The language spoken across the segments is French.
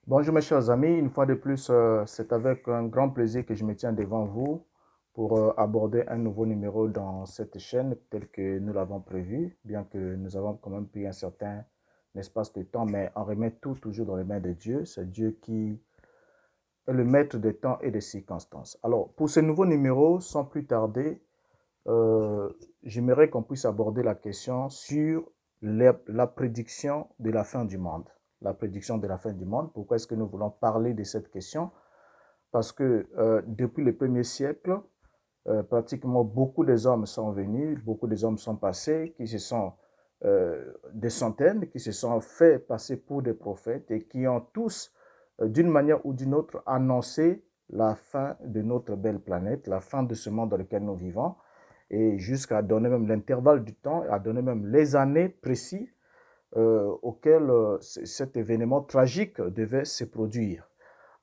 Bonjour mes chers amis, une fois de plus, c'est avec un grand plaisir que je me tiens devant vous pour aborder un nouveau numéro dans cette chaîne tel que nous l'avons prévu, bien que nous avons quand même pris un certain espace de temps, mais on remet tout toujours dans les mains de Dieu. C'est Dieu qui est le maître des temps et des circonstances. Alors, pour ce nouveau numéro, sans plus tarder, euh, j'aimerais qu'on puisse aborder la question sur la prédiction de la fin du monde. La prédiction de la fin du monde. Pourquoi est-ce que nous voulons parler de cette question? Parce que depuis le premier siècle, pratiquement beaucoup des hommes sont venus, beaucoup des hommes sont passés, qui se sont des centaines, qui se sont fait passer pour des prophètes et qui ont tous, d'une manière ou d'une autre, annoncé la fin de notre belle planète, la fin de ce monde dans lequel nous vivons, et jusqu'à donner même l'intervalle du temps, à donner même les années précises auxquelles cet événement tragique devait se produire.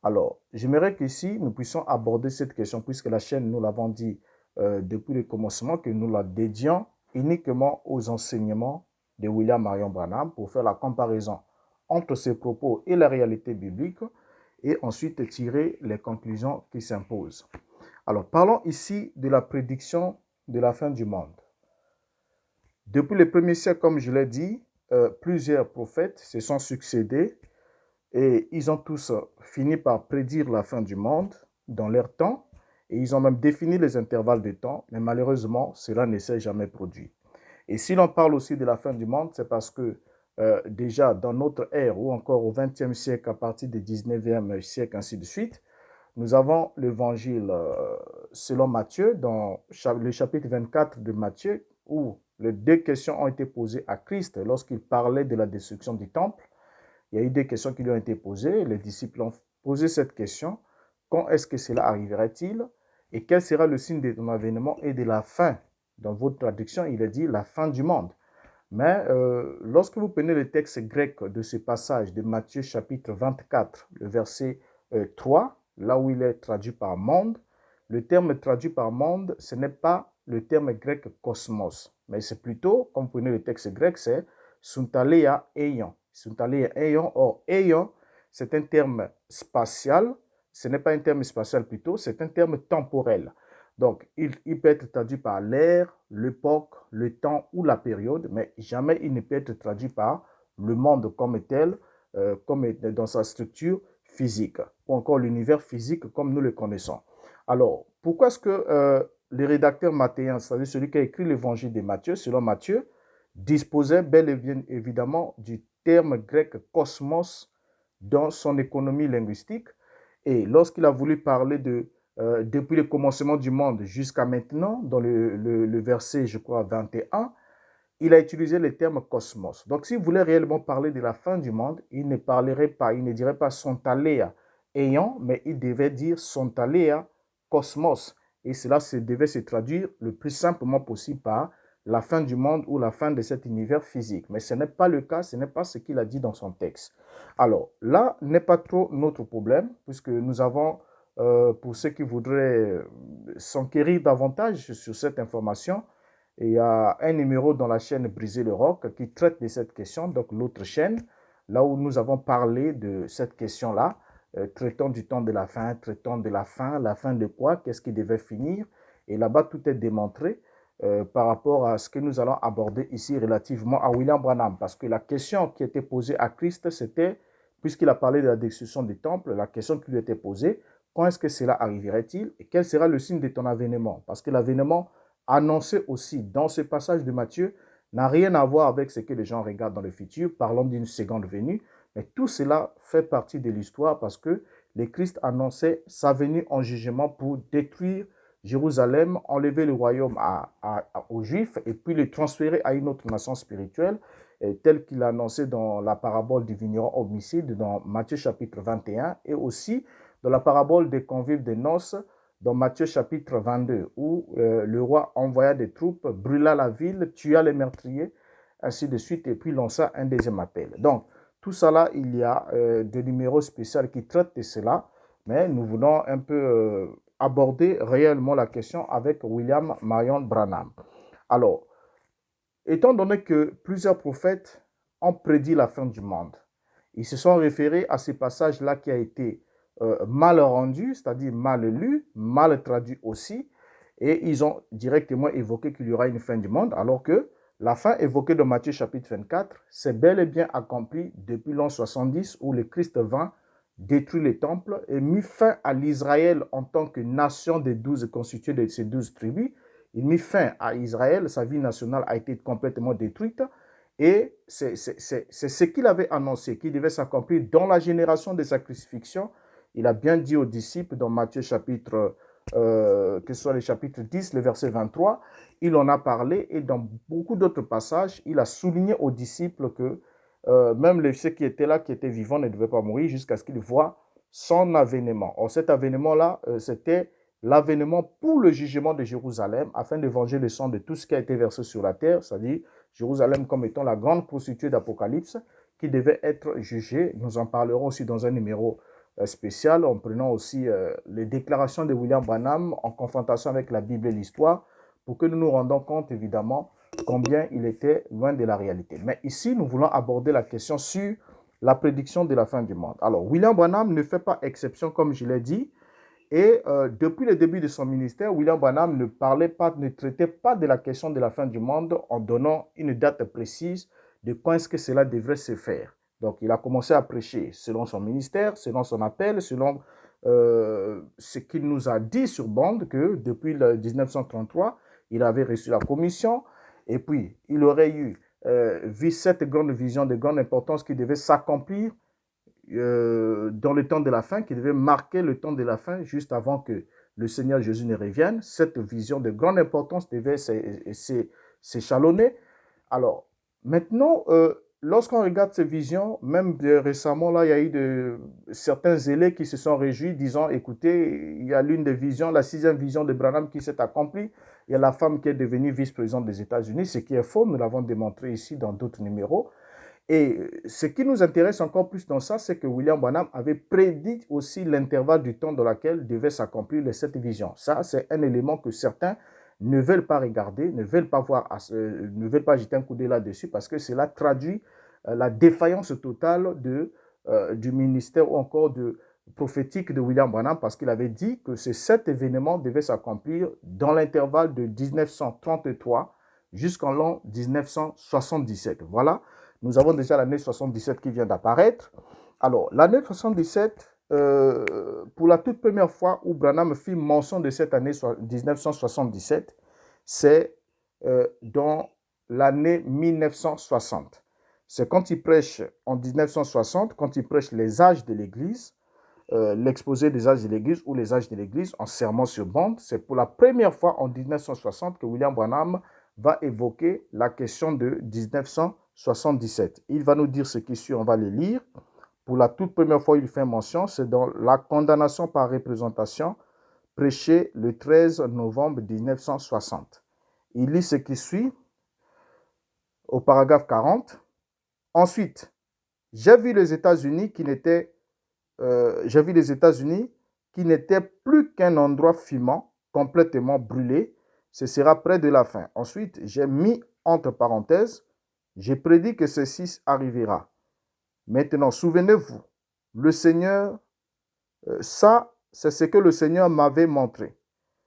Alors, j'aimerais qu'ici, nous puissions aborder cette question, puisque la chaîne, nous l'avons dit depuis le commencement, que nous la dédions uniquement aux enseignements de William Marion Branham pour faire la comparaison entre ses propos et la réalité biblique et ensuite tirer les conclusions qui s'imposent. Alors, parlons ici de la prédiction de la fin du monde. Depuis le premier siècle, comme je l'ai dit, plusieurs prophètes se sont succédés et ils ont tous fini par prédire la fin du monde dans leur temps. Et ils ont même défini les intervalles de temps, mais malheureusement, cela ne s'est jamais produit. Et si l'on parle aussi de la fin du monde, c'est parce que déjà dans notre ère, ou encore au XXe siècle, à partir du XIXe siècle, ainsi de suite, nous avons l'évangile selon Matthieu, dans le chapitre 24 de Matthieu, où les deux questions ont été posées à Christ lorsqu'il parlait de la destruction du temple. Il y a eu des questions qui lui ont été posées. Les disciples ont posé cette question. Quand est-ce que cela arriverait-il? Et quel sera le signe de ton avènement et de la fin? Dans votre traduction, il est dit la fin du monde. Mais lorsque vous prenez le texte grec de ce passage de Matthieu chapitre 24, le verset 3, là où il est traduit par monde, le terme traduit par monde, ce n'est pas le terme grec cosmos, mais c'est plutôt, comme vous prenez le texte grec, c'est suntalea eion. Suntalea eion, or eion, c'est un terme spatial, ce n'est pas un terme spatial plutôt, c'est un terme temporel. Donc, il peut être traduit par l'ère, l'époque, le temps ou la période, mais jamais il ne peut être traduit par le monde comme tel, comme dans sa structure physique, ou encore l'univers physique comme nous le connaissons. Alors, pourquoi est-ce que le rédacteur mathéen, c'est-à-dire celui qui a écrit l'évangile de Matthieu, selon Matthieu, disposait bel et bien évidemment du terme grec cosmos dans son économie linguistique, et lorsqu'il a voulu parler de depuis le commencement du monde jusqu'à maintenant, dans le verset, je crois, 21, il a utilisé le terme cosmos. Donc, s'il voulait réellement parler de la fin du monde, il ne parlerait pas, il ne dirait pas sontalea ayant, mais il devait dire sontalea cosmos. Et cela devait se traduire le plus simplement possible par la fin du monde ou la fin de cet univers physique. Mais ce n'est pas le cas, ce n'est pas ce qu'il a dit dans son texte. Alors, là n'est pas trop notre problème, puisque nous avons, pour ceux qui voudraient s'enquérir davantage sur cette information, il y a un numéro dans la chaîne Briser le Roc qui traite de cette question, donc l'autre chaîne, là où nous avons parlé de cette question-là, traitant du temps de la fin de quoi, qu'est-ce qui devait finir. Et là-bas, tout est démontré par rapport à ce que nous allons aborder ici relativement à William Branham. Parce que la question qui était posée à Christ, c'était, puisqu'il a parlé de la destruction du temple, la question qui lui était posée, quand est-ce que cela arriverait-il et quel sera le signe de ton avènement? Parce que l'avènement annoncé aussi dans ce passage de Matthieu n'a rien à voir avec ce que les gens regardent dans le futur, parlant d'une seconde venue, mais tout cela fait partie de l'histoire parce que le Christ annonçait sa venue en jugement pour détruire Jérusalem, enlever le royaume aux Juifs et puis le transférer à une autre nation spirituelle, tel qu'il a annoncé dans la parabole du vigneron homicide dans Matthieu chapitre 21 et aussi dans la parabole des convives des noces dans Matthieu chapitre 22, où le roi envoya des troupes, brûla la ville, tua les meurtriers, ainsi de suite, et puis lança un deuxième appel. Donc, tout ça là, il y a des numéros spéciaux qui traitent de cela, mais nous voulons un peu aborder réellement la question avec William Marion Branham. Alors, étant donné que plusieurs prophètes ont prédit la fin du monde, Ils se sont référés à ce passage-là qui a été mal rendu, c'est-à-dire mal lu, mal traduit aussi, et ils ont directement évoqué qu'il y aura une fin du monde, alors que la fin évoquée dans Matthieu chapitre 24, c'est bel et bien accompli depuis l'an 70 où le Christ vint, détruit les temples et mit fin à l'Israël en tant que nation des 12 constituée de ces 12 tribus. Il mit fin à Israël, sa vie nationale a été complètement détruite et c'est ce qu'il avait annoncé, qui devait s'accomplir dans la génération de sa crucifixion. Il a bien dit aux disciples dans Matthieu chapitre, que ce soit le chapitre 10, le verset 23, il en a parlé et dans beaucoup d'autres passages, il a souligné aux disciples que même ceux qui étaient là, qui étaient vivants, ne devaient pas mourir jusqu'à ce qu'ils voient son avènement. Or, cet avènement-là, c'était l'avènement pour le jugement de Jérusalem, afin de venger le sang de tout ce qui a été versé sur la terre, c'est-à-dire Jérusalem comme étant la grande prostituée d'Apocalypse, qui devait être jugée. Nous en parlerons aussi dans un numéro spécial, en prenant aussi les déclarations de William Branham en confrontation avec la Bible et l'histoire, pour que nous nous rendons compte, évidemment, combien il était loin de la réalité. Mais ici, nous voulons aborder la question sur la prédiction de la fin du monde. Alors, William Branham ne fait pas exception, comme je l'ai dit, et depuis le début de son ministère, William Branham ne traitait pas de la question de la fin du monde en donnant une date précise de quand est-ce que cela devrait se faire. Donc, il a commencé à prêcher selon son ministère, selon son appel, selon ce qu'il nous a dit sur bande, que depuis le 1933, il avait reçu la commission, et puis il aurait eu vu cette grande vision de grande importance qui devait s'accomplir dans le temps de la fin, qui devait marquer le temps de la fin juste avant que le Seigneur Jésus ne revienne. Cette vision de grande importance devait s'échelonner. Alors, maintenant, lorsqu'on regarde ces visions, même récemment, là, il y a eu certains zélés qui se sont réjouis, disant, écoutez, il y a l'une des visions, la 6e vision de Branham qui s'est accomplie. Il y a la femme qui est devenue vice-présidente des États-Unis, ce qui est faux, nous l'avons démontré ici dans d'autres numéros. Et ce qui nous intéresse encore plus dans ça, c'est que William Branham avait prédit aussi l'intervalle du temps dans lequel devait s'accomplir les 7 visions. Ça, c'est un élément que certains ne veulent pas regarder, ne veulent pas voir, ne veulent pas jeter un coup d'œil là-dessus parce que cela traduit la défaillance totale du ministère ou encore prophétique de William Branham parce qu'il avait dit que ces 7 événements devaient s'accomplir dans l'intervalle de 1933 jusqu'en l'an 1977. Voilà. Nous avons déjà l'année 77 qui vient d'apparaître. Alors, l'année 77, pour la toute première fois où Branham fit mention de cette année 1977, c'est dans l'année 1960. C'est quand il prêche en 1960, quand il prêche les âges de l'Église, l'exposé des âges de l'Église ou les âges de l'Église en sermon sur bande. C'est pour la première fois en 1960 que William Branham va évoquer la question de 1977. Il va nous dire ce qui suit, on va le lire. Pour la toute première fois, il fait mention, c'est dans la condamnation par représentation, prêchée le 13 novembre 1960. Il lit ce qui suit au paragraphe 40. Ensuite, j'ai vu les États-Unis qui n'étaient plus qu'un endroit fumant, complètement brûlé. Ce sera près de la fin. Ensuite, j'ai mis entre parenthèses, j'ai prédit que ceci arrivera. Maintenant, souvenez-vous, le Seigneur, ça, c'est ce que le Seigneur m'avait montré.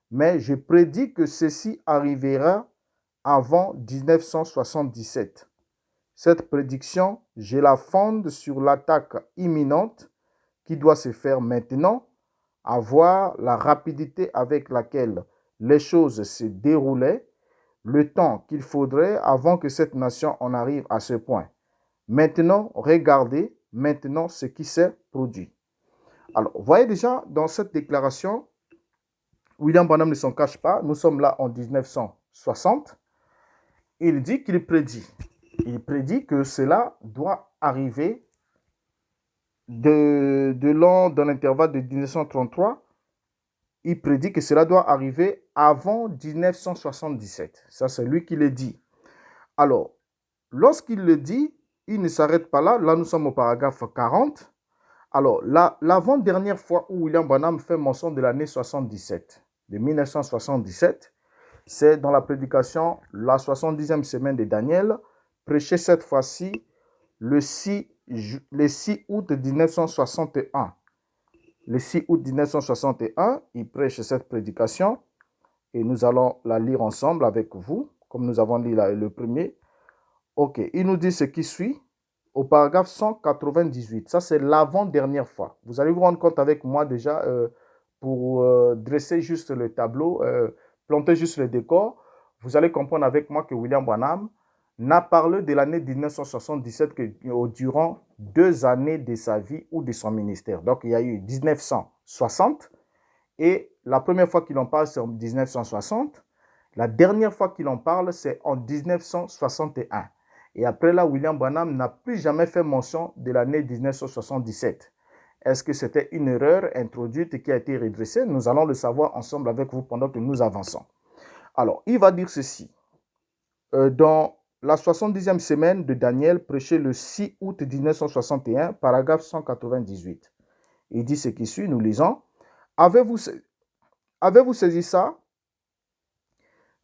Mais je prédis que ceci arrivera avant 1977. Cette prédiction, je la fonde sur l'attaque imminente qui doit se faire maintenant, à voir la rapidité avec laquelle les choses se déroulaient, le temps qu'il faudrait avant que cette nation en arrive à ce point. Maintenant, regardez maintenant ce qui s'est produit. Alors, vous voyez déjà dans cette déclaration, William Branham ne s'en cache pas, nous sommes là en 1960, il dit qu'il prédit. Il prédit que cela doit arriver dans l'intervalle de 1933, il prédit que cela doit arriver avant 1977. Ça, c'est lui qui le dit. Alors, lorsqu'il le dit, il ne s'arrête pas là. Là, nous sommes au paragraphe 40. Alors, l'avant-dernière fois où William Branham fait mention de l'année 77, de 1977, c'est dans la prédication, la 70e semaine de Daniel, prêchée cette fois-ci le 6 août 1961. Le 6 août 1961, il prêche cette prédication et nous allons la lire ensemble avec vous, comme nous avons lu le premier. Ok, il nous dit ce qui suit au paragraphe 198. Ça, c'est l'avant-dernière fois. Vous allez vous rendre compte avec moi déjà pour dresser juste le tableau, planter juste le décor. Vous allez comprendre avec moi que William Branham n'a parlé de l'année 1977 que durant 2 années de sa vie ou de son ministère. Donc, il y a eu 1960 et la première fois qu'il en parle, c'est en 1960. La dernière fois qu'il en parle, c'est en 1961. Et après là, William Branham n'a plus jamais fait mention de l'année 1977. Est-ce que c'était une erreur introduite qui a été redressée? Nous allons le savoir ensemble avec vous pendant que nous avançons. Alors, il va dire ceci. Dans la 70e semaine de Daniel, prêché le 6 août 1961, paragraphe 198. Il dit ce qui suit, nous lisons. Avez-vous saisi ça?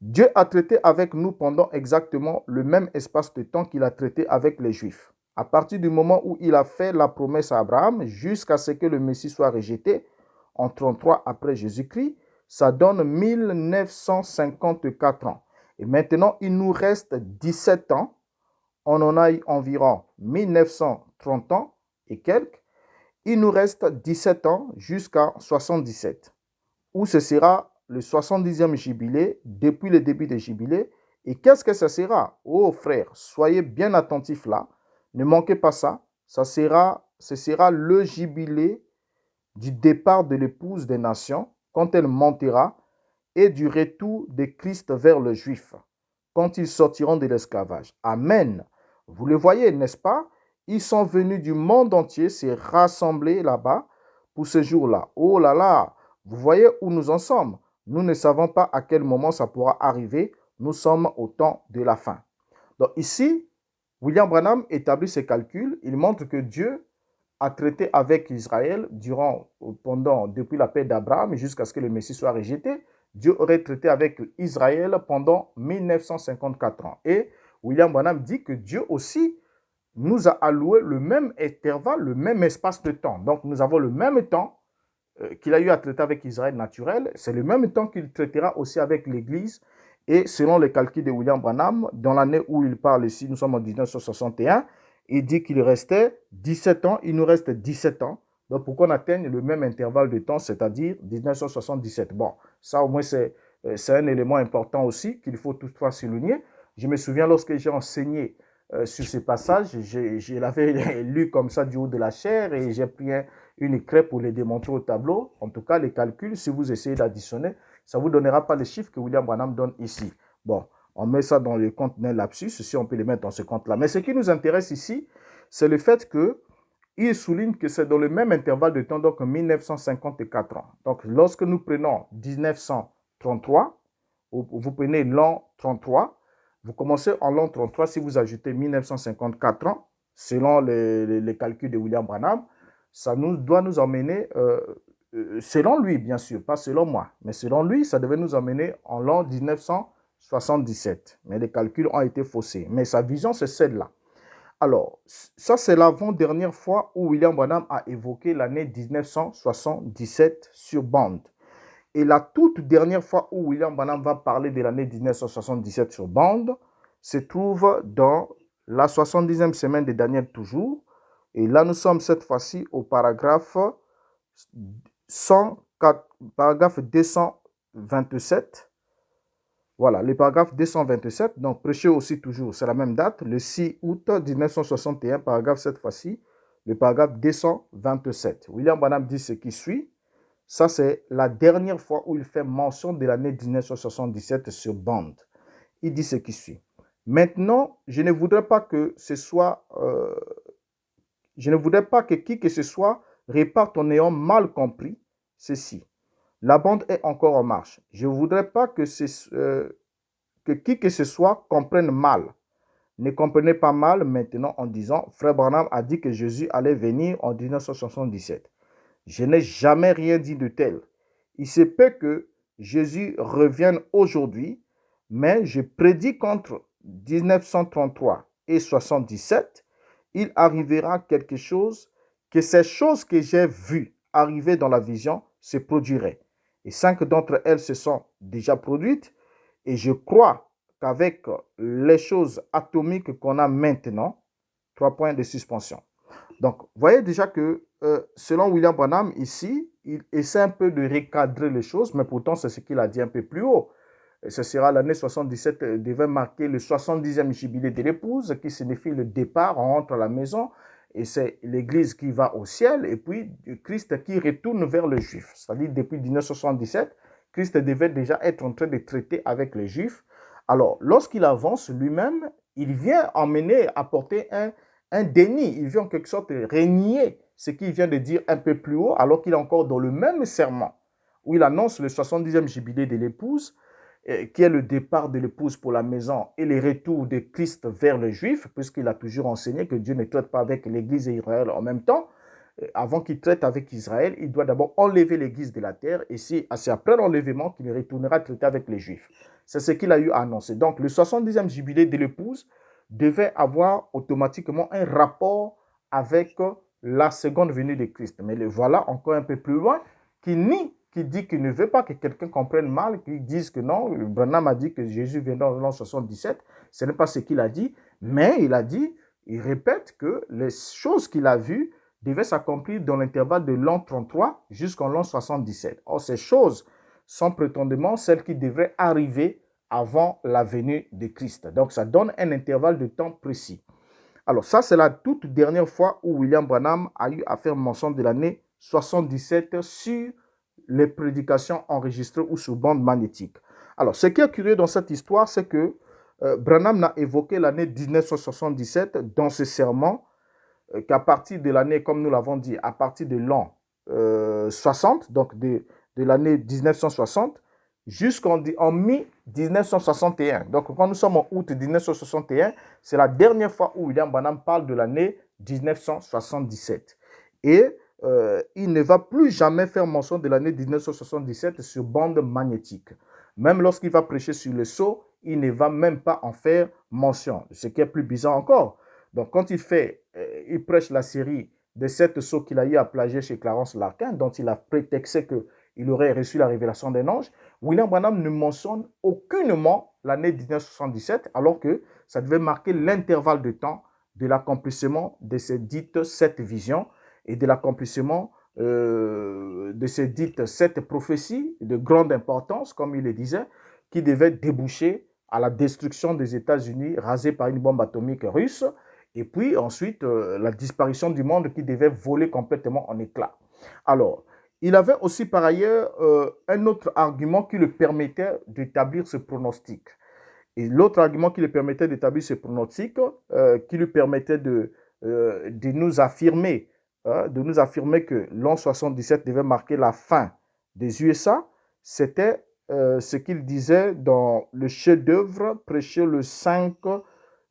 Dieu a traité avec nous pendant exactement le même espace de temps qu'il a traité avec les Juifs. À partir du moment où il a fait la promesse à Abraham, jusqu'à ce que le Messie soit rejeté, en 33 après Jésus-Christ, ça donne 1954 ans. Et maintenant, il nous reste 17 ans. On en a eu environ 1930 ans et quelques. Il nous reste 17 ans jusqu'à 77, où ce sera le 70e jubilé, depuis le début des jubilés. Et qu'est-ce que ça sera? Oh frères, soyez bien attentifs là. Ne manquez pas ça. Ce sera le jubilé du départ de l'épouse des nations, quand elle montera, et du retour de Christ vers le Juif, quand ils sortiront de l'esclavage. Amen. Vous le voyez, n'est-ce pas? Ils sont venus du monde entier se rassembler là-bas pour ce jour-là. Oh là là, vous voyez où nous en sommes. Nous ne savons pas à quel moment ça pourra arriver. Nous sommes au temps de la fin. Donc ici, William Branham établit ses calculs. Il montre que Dieu a traité avec Israël depuis la paix d'Abraham jusqu'à ce que le Messie soit rejeté. Dieu aurait traité avec Israël pendant 1954 ans. Et William Branham dit que Dieu aussi nous a alloué le même intervalle, le même espace de temps. Donc nous avons le même temps qu'il a eu à traiter avec Israël naturel, c'est le même temps qu'il traitera aussi avec l'Église. Et selon les calculs de William Branham, dans l'année où il parle ici, nous sommes en 1961, il dit qu'il restait 17 ans, il nous reste 17 ans. Donc pour qu'on atteigne le même intervalle de temps, c'est-à-dire 1977. Bon, ça au moins c'est un élément important aussi qu'il faut toutefois souligner. Je me souviens lorsque j'ai enseigné sur ces passages, je l'avais lu comme ça du haut de la chair et j'ai pris une crêpe pour les démontrer au tableau. En tout cas, les calculs, si vous essayez d'additionner, ça ne vous donnera pas les chiffres que William Branham donne ici. Bon, on met ça dans le compte d'un lapsus, si on peut les mettre dans ce compte-là. Mais ce qui nous intéresse ici, c'est le fait qu'il souligne que c'est dans le même intervalle de temps, donc 1954 ans. Donc, lorsque nous prenons 1933, vous prenez l'an 33, vous commencez en l'an 33, si vous ajoutez 1954 ans, selon les calculs de William Branham, ça doit nous emmener, selon lui bien sûr, pas selon moi, mais selon lui, ça devait nous emmener en l'an 1977. Mais les calculs ont été faussés. Mais sa vision, c'est celle-là. Alors, ça c'est l'avant-dernière fois où William Branham a évoqué l'année 1977 sur bande. Et la toute dernière fois où William Branham va parler de l'année 1977 sur bande se trouve dans la 70e semaine de Daniel toujours. Et là, nous sommes cette fois-ci au paragraphe 227. Voilà, le paragraphe 227. Donc, prêcher aussi toujours, c'est la même date, le 6 août 1961, paragraphe cette fois-ci, le paragraphe 227. William Branham dit ce qui suit. Ça, c'est la dernière fois où il fait mention de l'année 1977 sur bande. Il dit ce qui suit. Maintenant, je ne voudrais pas que qui que ce soit réparte en ayant mal compris ceci. La bande est encore en marche. Je ne voudrais pas que qui que ce soit comprenne mal. Ne comprenez pas mal maintenant en disant, Frère Branham a dit que Jésus allait venir en 1977. Je n'ai jamais rien dit de tel. Il se peut que Jésus revienne aujourd'hui, mais je prédis qu'entre 1933 et 1977, il arrivera quelque chose, que ces choses que j'ai vues arriver dans la vision se produiraient. Et 5 d'entre elles se sont déjà produites. Et je crois qu'avec les choses atomiques qu'on a maintenant, 3 points de suspension. Donc, vous voyez déjà que selon William Branham, ici, il essaie un peu de recadrer les choses, mais pourtant, c'est ce qu'il a dit un peu plus haut. Et ce sera l'année 77, devait marquer le 70e jubilé de l'épouse, qui signifie le départ, on rentre à la maison, et c'est l'Église qui va au ciel, et puis Christ qui retourne vers les Juifs. C'est-à-dire, depuis 1977, Christ devait déjà être en train de traiter avec les Juifs. Alors, lorsqu'il avance lui-même, il vient emmener, apporter un déni. Il vient en quelque sorte renier ce qu'il vient de dire un peu plus haut, alors qu'il est encore dans le même serment où il annonce le 70e jubilé de l'épouse, qui est le départ de l'épouse pour la maison et le retour de Christ vers les Juifs, puisqu'il a toujours enseigné que Dieu ne traite pas avec l'Église et Israël en même temps. Avant qu'il traite avec Israël, il doit d'abord enlever l'Église de la terre, et c'est après l'enlèvement qu'il retournera traiter avec les Juifs. C'est ce qu'il a eu à annoncer. Donc, le 70e jubilé de l'épouse devait avoir automatiquement un rapport avec la seconde venue de Christ. Mais le voilà encore un peu plus loin, qui nie, qui dit qu'il ne veut pas que quelqu'un comprenne mal, qui dise que non, Branham a dit que Jésus viendra en l'an 77. Ce n'est pas ce qu'il a dit, mais il a dit, il répète que les choses qu'il a vues devaient s'accomplir dans l'intervalle de l'an 33 jusqu'en l'an 77. Or, ces choses sont prétendument celles qui devraient arriver avant la venue de Christ. Donc, ça donne un intervalle de temps précis. Alors, ça, c'est la toute dernière fois où William Branham a eu à faire mention de l'année 77 sur les prédications enregistrées ou sur bande magnétique. Alors, ce qui est curieux dans cette histoire, c'est que Branham n'a évoqué l'année 1977 dans ce serment qu'à partir de l'année, comme nous l'avons dit, à partir de l'an 60, donc de l'année 1960, jusqu'en mi-1961. Donc, quand nous sommes en août 1961, c'est la dernière fois où William Branham parle de l'année 1977. Et il ne va plus jamais faire mention de l'année 1977 sur bande magnétique. Même lorsqu'il va prêcher sur le sceau, il ne va même pas en faire mention. Ce qui est plus bizarre encore. Donc, quand il prêche la série de 7 sceaux qu'il a eu à plagier chez Clarence Larkin, dont il a prétexté qu'il aurait reçu la révélation d'un ange, William Branham ne mentionne aucunement l'année 1977, alors que ça devait marquer l'intervalle de temps de l'accomplissement de ces dites 7 visions et de l'accomplissement de ces dites 7 prophéties de grande importance, comme il le disait, qui devaient déboucher à la destruction des États-Unis rasée par une bombe atomique russe, et puis ensuite la disparition du monde qui devait voler complètement en éclats. Alors, il avait aussi par ailleurs un autre argument qui le permettait d'établir ce pronostic. Et l'autre argument qui lui permettait d'établir ce pronostic, qui lui permettait de nous affirmer, que l'an 77 devait marquer la fin des USA, c'était ce qu'il disait dans le chef-d'œuvre prêché le 5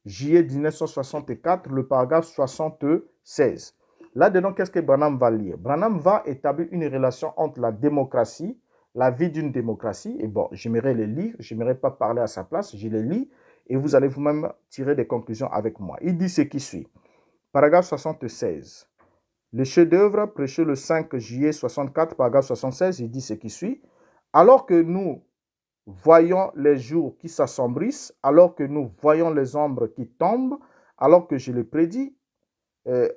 juillet 1964, le paragraphe 76. Là-dedans, qu'est-ce que Branham va lire? Branham va établir une relation entre la démocratie, la vie d'une démocratie, et bon, j'aimerais les lire, je n'aimerais pas parler à sa place, je les lis, et vous allez vous-même tirer des conclusions avec moi. Il dit ce qui suit. Paragraphe 76. Le chef-d'œuvre prêché le 5 juillet 64, paragraphe 76, il dit ce qui suit. Alors que nous voyons les jours qui s'assombrissent, alors que nous voyons les ombres qui tombent, alors que je le prédis,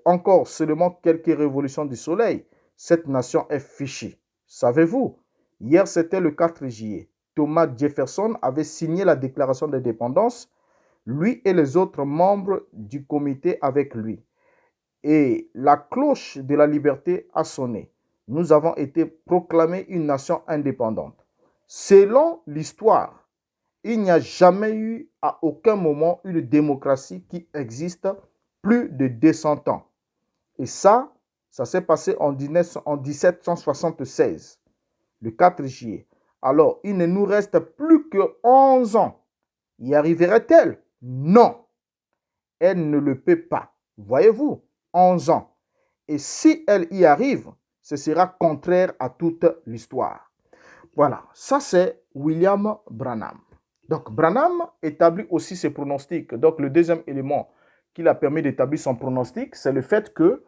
encore seulement quelques révolutions du soleil, cette nation est fichue. Savez-vous, hier c'était le 4 juillet. Thomas Jefferson avait signé la déclaration d'indépendance, lui et les autres membres du comité avec lui. Et la cloche de la liberté a sonné. Nous avons été proclamés une nation indépendante. Selon l'histoire, il n'y a jamais eu à aucun moment une démocratie qui existe plus de 200 ans. Et ça s'est passé en 1776, le 4 juillet. Alors, il ne nous reste plus que 11 ans. Y arriverait-elle? Non, elle ne le peut pas. Voyez-vous, 11 ans. Et si elle y arrive, ce sera contraire à toute l'histoire. Voilà, ça c'est William Branham. Donc, Branham établit aussi ses pronostics. Donc, le deuxième élément qui l'a permis d'établir son pronostic, c'est le fait que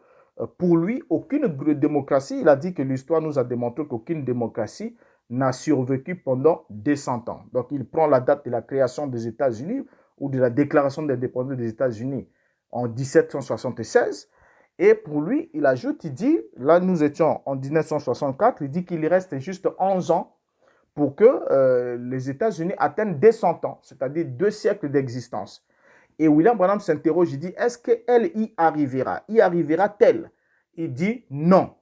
pour lui, aucune démocratie, il a dit que l'histoire nous a démontré qu'aucune démocratie n'a survécu pendant 200 ans. Donc, il prend la date de la création des États-Unis ou de la déclaration d'indépendance des États-Unis en 1776. Et pour lui, il ajoute, il dit, là nous étions en 1964, il dit qu'il reste juste 11 ans pour que les États-Unis atteignent 200 ans, c'est-à-dire 2 siècles d'existence. Et William Branham s'interroge, il dit, est-ce qu'elle y arrivera? Y arrivera-t-elle? Il dit non.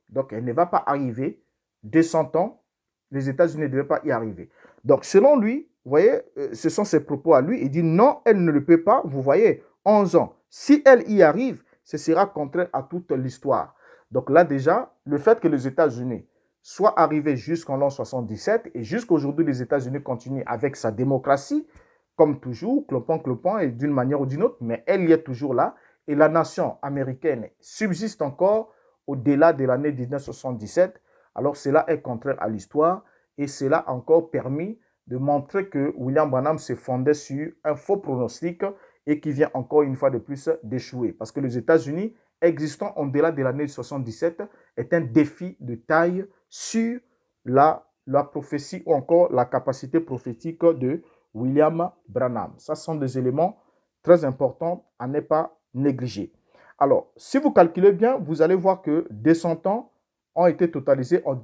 Donc, elle ne va pas arriver. 200 ans, les États-Unis ne devaient pas y arriver. Donc, selon lui, vous voyez, ce sont ses propos à lui. Il dit non, elle ne le peut pas. Vous voyez, 11 ans. Si elle y arrive, ce sera contraire à toute l'histoire. Donc là, déjà, le fait que les États-Unis soient arrivés jusqu'en l'an 77 et jusqu'à aujourd'hui, les États-Unis continuent avec sa démocratie, comme toujours, clopant, et d'une manière ou d'une autre, mais elle y est toujours là. Et la nation américaine subsiste encore au-delà de l'année 1977. Alors cela est contraire à l'histoire et cela a encore permis de montrer que William Branham se fondait sur un faux pronostic et qui vient encore une fois de plus d'échouer. Parce que les États-Unis existant au-delà de l'année 77 est un défi de taille sur la prophétie ou encore la capacité prophétique de William Branham. Ça sont des éléments très importants à ne pas négliger. Alors, si vous calculez bien, vous allez voir que 200 ans ont été totalisés en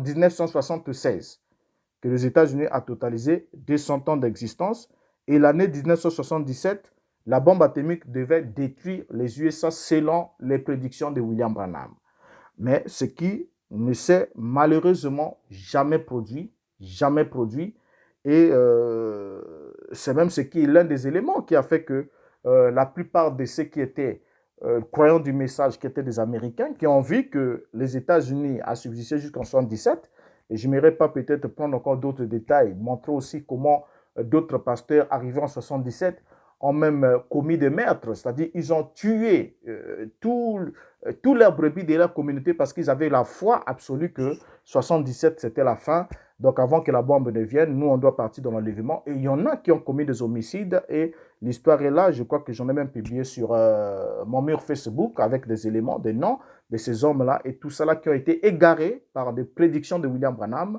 1976, que les États-Unis ont totalisé 200 ans d'existence. Et l'année 1977, la bombe atomique devait détruire les USA selon les prédictions de William Branham. Mais ce qui ne s'est malheureusement jamais produit. Et c'est même ce qui est l'un des éléments qui a fait que la plupart de ceux qui étaient croyants du message, qui étaient des Américains, qui ont vu que les États-Unis a subsisté jusqu'en 1977, et je n'aimerais pas peut-être prendre encore d'autres détails, montrer aussi comment d'autres pasteurs arrivés en 1977 ont même commis des meurtres, c'est-à-dire ils ont tué tous leurs brebis de leur communauté parce qu'ils avaient la foi absolue que 77 c'était la fin. Donc avant que la bombe ne vienne, nous on doit partir dans l'enlèvement. Et il y en a qui ont commis des homicides et l'histoire est là. Je crois que j'en ai même publié sur mon mur Facebook avec des éléments, des noms de ces hommes-là et tout ça là qui ont été égarés par des prédictions de William Branham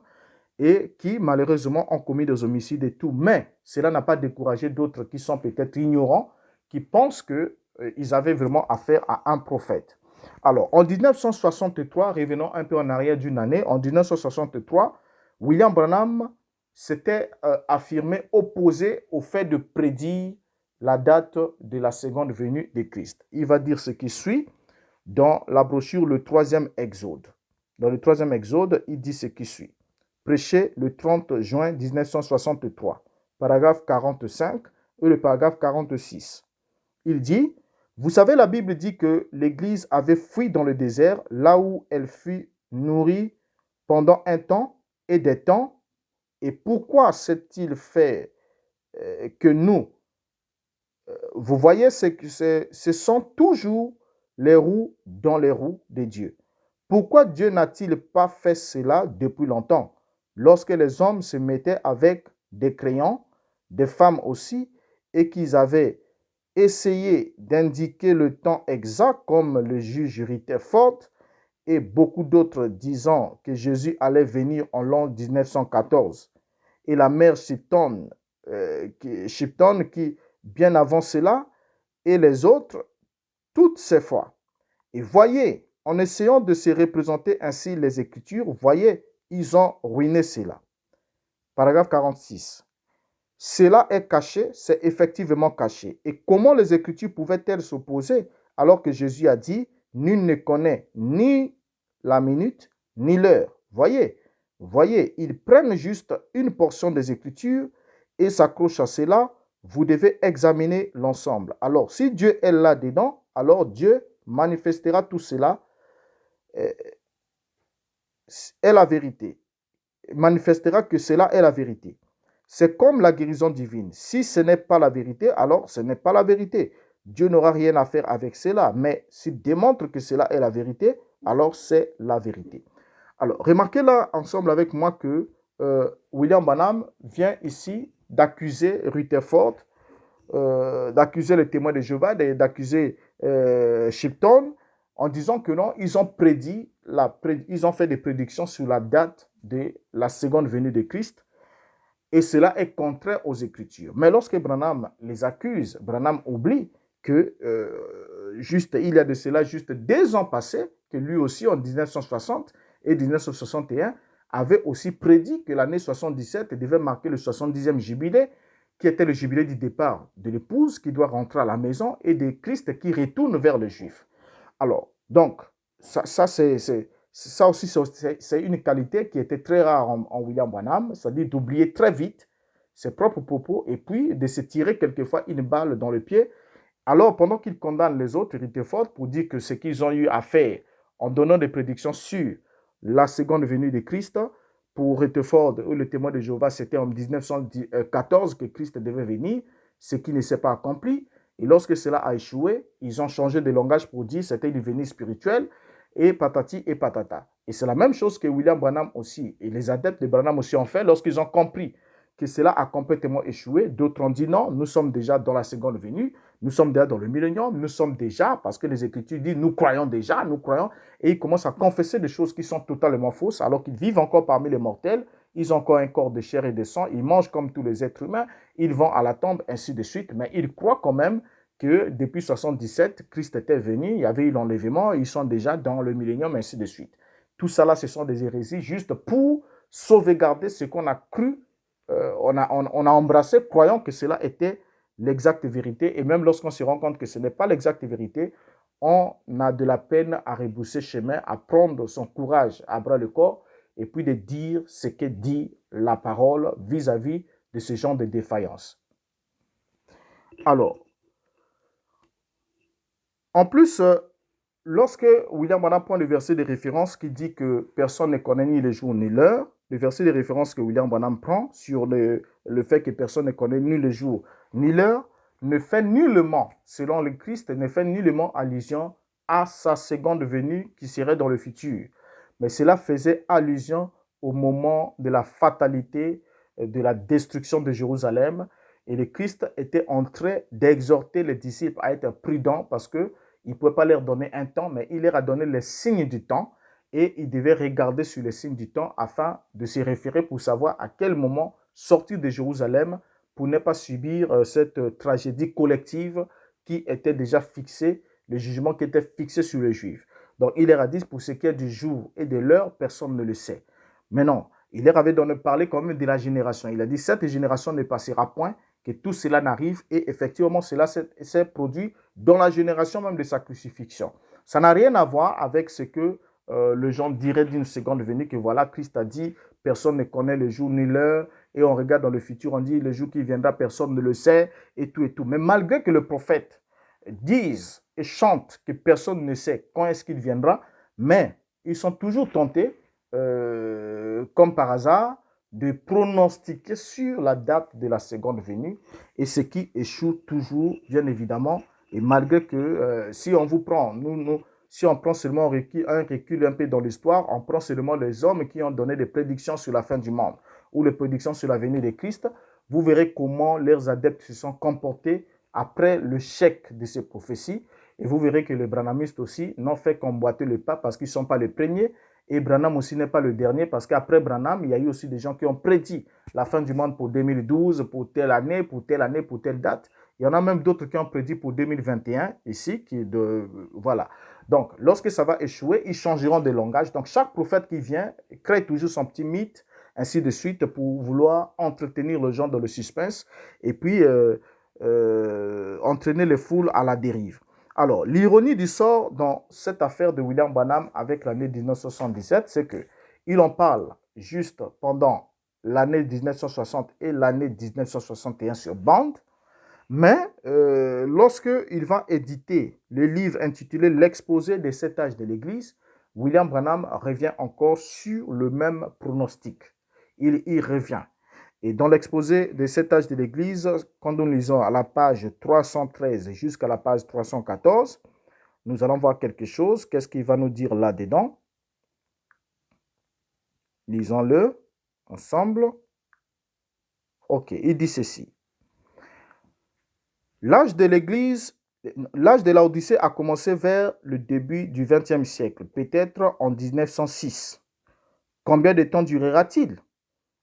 et qui malheureusement ont commis des homicides et tout. Mais cela n'a pas découragé d'autres qui sont peut-être ignorants, qui pensent qu'ils avaient vraiment affaire à un prophète. Alors, en 1963, revenons un peu en arrière d'une année, en 1963, William Branham s'était affirmé opposé au fait de prédire la date de la seconde venue de Christ. Il va dire ce qui suit dans la brochure Le Troisième Exode. Dans le Troisième Exode, il dit ce qui suit. Prêché le 30 juin 1963, paragraphe 45 et le paragraphe 46. Il dit, vous savez, la Bible dit que l'Église avait fui dans le désert, là où elle fut nourrie pendant un temps et des temps. Et pourquoi s'est-il fait que nous, vous voyez, ce sont toujours les roues dans les roues de Dieu. Pourquoi Dieu n'a-t-il pas fait cela depuis longtemps, lorsque les hommes se mettaient avec des crayons, des femmes aussi, et qu'ils avaient essayé d'indiquer le temps exact, comme le juge Rutherford et beaucoup d'autres disant que Jésus allait venir en l'an 1914, et la mère Shipton, qui bien avant cela, et les autres, toutes ces fois. Et voyez, en essayant de se représenter ainsi les Écritures, voyez, ils ont ruiné cela. Paragraphe 46. Cela est caché, c'est effectivement caché. Et comment les Écritures pouvaient-elles s'opposer alors que Jésus a dit, nul ne connaît ni la minute ni l'heure. Voyez, ils prennent juste une portion des Écritures et s'accrochent à cela. Vous devez examiner l'ensemble. Alors, si Dieu est là-dedans, alors Dieu manifestera tout cela est la vérité. Manifestera que cela est la vérité. C'est comme la guérison divine. Si ce n'est pas la vérité, alors ce n'est pas la vérité. Dieu n'aura rien à faire avec cela. Mais s'il démontre que cela est la vérité, alors c'est la vérité. Alors, remarquez là ensemble avec moi que William Branham vient ici d'accuser Rutherford d'accuser les témoins de Jéhovah, d'accuser Shipton, en disant que non, ils ont ils ont fait des prédictions sur la date de la seconde venue de Christ, et cela est contraire aux Écritures. Mais lorsque Branham les accuse, Branham oublie que il y a de cela juste 2 ans passés, que lui aussi en 1960 et 1961 avait aussi prédit que l'année 77 devait marquer le 70e jubilé, qui était le jubilé du départ de l'épouse qui doit rentrer à la maison et de Christ qui retourne vers les Juifs. Alors, donc, ça aussi, c'est une qualité qui était très rare en William Branham, c'est-à-dire d'oublier très vite ses propres propos et puis de se tirer quelquefois une balle dans le pied. Alors, pendant qu'il condamne les autres, Rutherford, pour dire que ce qu'ils ont eu à faire en donnant des prédictions sur la seconde venue de Christ, pour Rutherford ou le témoin de Jéhovah, c'était en 1914 que Christ devait venir, ce qui ne s'est pas accompli. Et lorsque cela a échoué, ils ont changé de langage pour dire que c'était une venue spirituelle, et patati et patata. Et c'est la même chose que William Branham aussi, et les adeptes de Branham aussi ont fait lorsqu'ils ont compris que cela a complètement échoué. D'autres ont dit non, nous sommes déjà dans la seconde venue, nous sommes déjà dans le millénium, nous sommes déjà, parce que les Écritures disent nous croyons déjà, nous croyons, et ils commencent à confesser des choses qui sont totalement fausses, alors qu'ils vivent encore parmi les mortels, ils ont encore un corps de chair et de sang, ils mangent comme tous les êtres humains, ils vont à la tombe, ainsi de suite, mais ils croient quand même que depuis 77, Christ était venu, il y avait eu l'enlèvement, ils sont déjà dans le millénium, ainsi de suite. Tout ça là, ce sont des hérésies juste pour sauvegarder ce qu'on a cru, on a embrassé, croyant que cela était l'exacte vérité. Et même lorsqu'on se rend compte que ce n'est pas l'exacte vérité, on a de la peine à rebousser chemin, à prendre son courage à bras le corps, et puis de dire ce que dit la parole vis-à-vis de ce genre de défaillance. Alors, en plus, lorsque William Branham prend le verset de référence qui dit que personne ne connaît ni le jour ni l'heure, le verset de référence que William Branham prend sur le fait que personne ne connaît ni le jour ni l'heure, ne fait nullement, selon le Christ, ne fait nullement allusion à sa seconde venue qui serait dans le futur. Mais cela faisait allusion au moment de la fatalité, de la destruction de Jérusalem. Et le Christ était en train d'exhorter les disciples à être prudents parce que il ne pouvait pas leur donner un temps, mais il leur a donné les signes du temps et ils devaient regarder sur les signes du temps afin de se référer pour savoir à quel moment sortir de Jérusalem pour ne pas subir cette tragédie collective qui était déjà fixée, le jugement qui était fixé sur les Juifs. Donc il leur a dit, pour ce qui est du jour et de l'heure, personne ne le sait. Mais non, il leur avait parlé quand même de la génération. Il a dit, cette génération ne passera point, que tout cela n'arrive, et effectivement, cela s'est produit dans la génération même de sa crucifixion. Ça n'a rien à voir avec ce que les gens diraient d'une seconde venue, que voilà, Christ a dit, personne ne connaît le jour ni l'heure, et on regarde dans le futur, on dit, le jour qui viendra, personne ne le sait, et tout et tout. Mais malgré que le prophète dise et chante que personne ne sait quand est-ce qu'il viendra, mais ils sont toujours tentés, comme par hasard, de pronostiquer sur la date de la seconde venue, et ce qui échoue toujours, bien évidemment, et malgré que si on vous prend, si on prend seulement un recul un peu dans l'histoire, on prend seulement les hommes qui ont donné des prédictions sur la fin du monde ou les prédictions sur la venue de Christ, vous verrez comment leurs adeptes se sont comportés après le chèque de ces prophéties. Et vous verrez que les branhamistes aussi n'ont fait qu'emboîter le pas parce qu'ils ne sont pas les premiers. Et Branham aussi n'est pas le dernier parce qu'après Branham, il y a eu aussi des gens qui ont prédit la fin du monde pour 2012, pour telle année, pour telle année, pour telle date. Il y en a même d'autres qui ont prédit pour 2021 ici. Voilà. Donc, lorsque ça va échouer, ils changeront de langage. Donc, chaque prophète qui vient crée toujours son petit mythe, ainsi de suite, pour vouloir entretenir les gens dans le suspense et puis entraîner les foules à la dérive. Alors, l'ironie du sort dans cette affaire de William Branham avec l'année 1977, c'est qu'il en parle juste pendant l'année 1960 et l'année 1961 sur bande, mais lorsqu'il va éditer le livre intitulé L'exposé des 7 âges de l'Église, William Branham revient encore sur le même pronostic. Il y revient. Et dans l'exposé des 7 âges de l'Église, quand nous lisons à la page 313 jusqu'à la page 314, nous allons voir quelque chose. Qu'est-ce qu'il va nous dire là-dedans? Lisons-le ensemble. Ok, il dit ceci. L'âge de l'Église, l'âge de l'Odyssée a commencé vers le début du XXe siècle, peut-être en 1906. Combien de temps durera-t-il?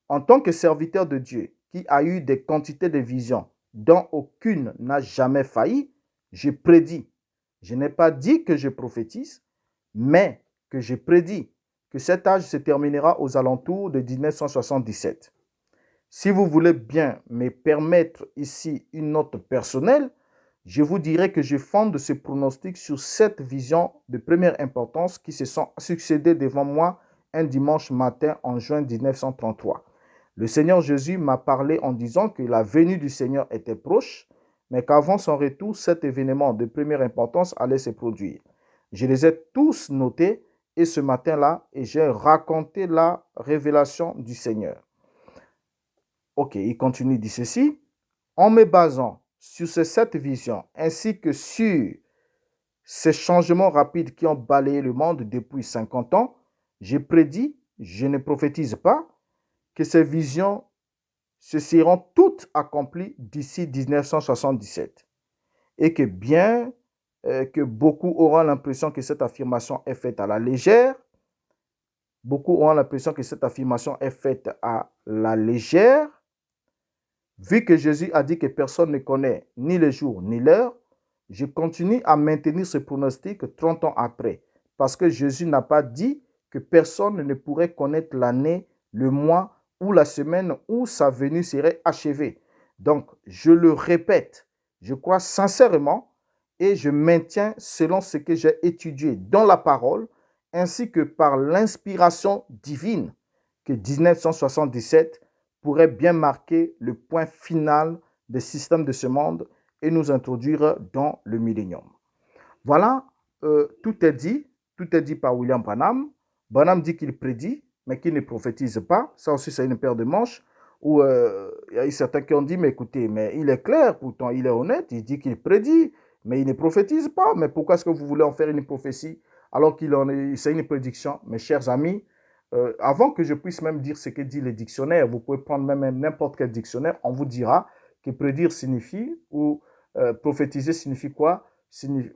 En tant que serviteur de Dieu, qui a eu des quantités de visions dont aucune n'a jamais failli, je prédis. Je n'ai pas dit que je prophétise, mais que je prédis que cet âge se terminera aux alentours de 1977. Si vous voulez bien me permettre ici une note personnelle, je vous dirais que je fonde ce pronostic sur 7 visions de première importance qui se sont succédées devant moi un dimanche matin en juin 1933. Le Seigneur Jésus m'a parlé en disant que la venue du Seigneur était proche, mais qu'avant son retour, cet événement de première importance allait se produire. Je les ai tous notés et ce matin-là, et j'ai raconté la révélation du Seigneur. Ok, il continue, dit ceci. En me basant sur ces 7 visions ainsi que sur ces changements rapides qui ont balayé le monde depuis 50 ans, j'ai prédit, je ne prophétise pas, que ces visions se seront toutes accomplies d'ici 1977 et que bien que beaucoup auront l'impression que cette affirmation est faite à la légère, beaucoup auront l'impression que cette affirmation est faite à la légère, vu que Jésus a dit que personne ne connaît ni le jour ni l'heure, je continue à maintenir ce pronostic 30 ans après, parce que Jésus n'a pas dit que personne ne pourrait connaître l'année, le mois ou la semaine où sa venue serait achevée. Donc, je le répète, je crois sincèrement et je maintiens selon ce que j'ai étudié dans la parole, ainsi que par l'inspiration divine, que 1977 pourrait bien marquer le point final des systèmes de ce monde et nous introduire dans le millénium. Voilà, tout est dit par William Branham. Branham dit qu'il prédit, mais qu'il ne prophétise pas. Ça aussi, c'est une paire de manches où il y a eu certains qui ont dit, mais écoutez, mais il est clair, pourtant il est honnête, il dit qu'il prédit, mais il ne prophétise pas. Mais pourquoi est-ce que vous voulez en faire une prophétie alors c'est une prédiction? Mes chers amis, avant que je puisse même dire ce que dit le dictionnaire, vous pouvez prendre même n'importe quel dictionnaire, on vous dira que prédire signifie, ou prophétiser signifie quoi?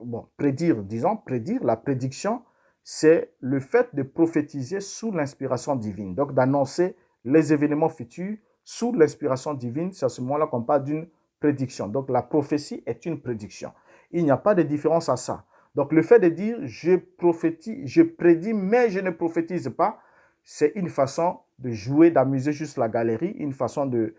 Bon, prédire, disons, prédire, la prédiction, c'est le fait de prophétiser sous l'inspiration divine. Donc, d'annoncer les événements futurs sous l'inspiration divine. C'est à ce moment-là qu'on parle d'une prédiction. Donc, la prophétie est une prédiction. Il n'y a pas de différence à ça. Donc, le fait de dire je prophétise, je prédis, mais je ne prophétise pas, c'est une façon de jouer, d'amuser juste la galerie, une façon de